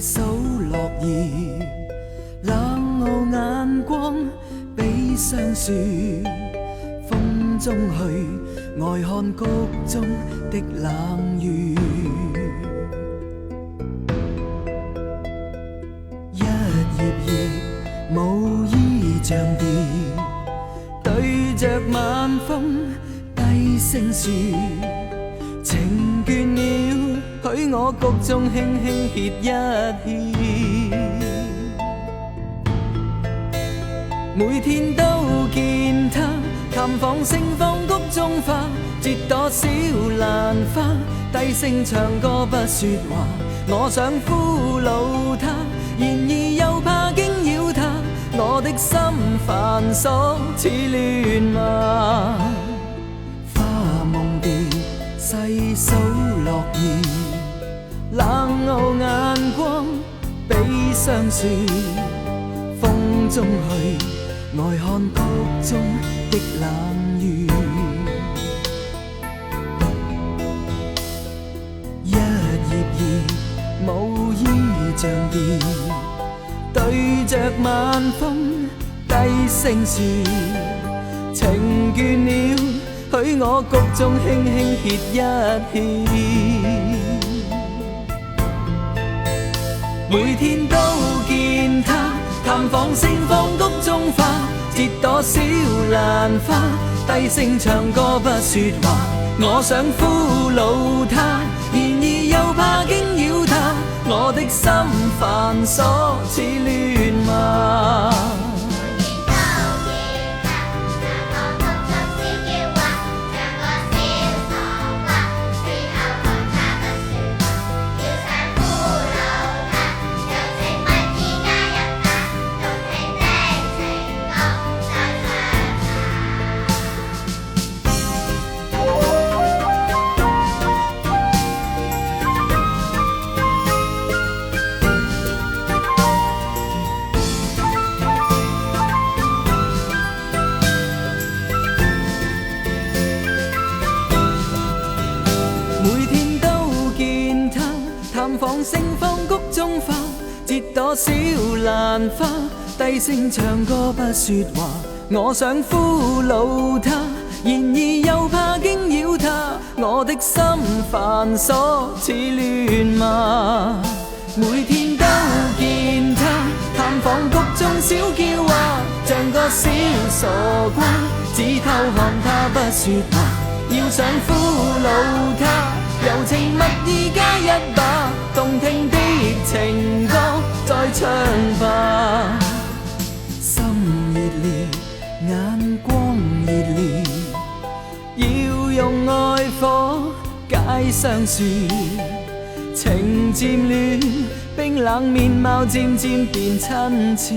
數落葉，冷傲眼光比霜雪，風中去呆看谷中的冷雨。一葉葉無依像蝶，對着晚風低聲說，情倦了，許我谷中輕輕歇一歇。每天都見他探訪盛放谷中花，折朵小蘭花，低聲唱歌不說話。我想俘虜他，然而又怕驚擾他，我的心煩瑣似亂麻。花夢蝶細數落葉，冷傲眼光比霜雪，風中去呆看谷中的冷雨。一葉葉無依像蝶，對着晚風低聲說，情倦了，許我谷中輕輕歇一歇。每天都見他探訪盛放谷中花，折朵小蘭花，低聲唱歌不說話。我想俘虜他，然而又怕驚擾他，我的心煩瑣似亂麻。每天都見他探訪盛放谷中花，折朵小蘭花，低聲唱歌不說話。我想俘虜他，然而又怕驚擾他，我的心煩瑣似亂麻。每天都見他探訪谷中小嬌娃，像個小傻瓜，只偷看他不說話。要想俘虜他，柔情蜜意加一把，動聽的情歌再唱吧。心熱烈，眼光熱烈，要用愛火解霜雪。情漸亂，冰冷面貌漸漸變親切。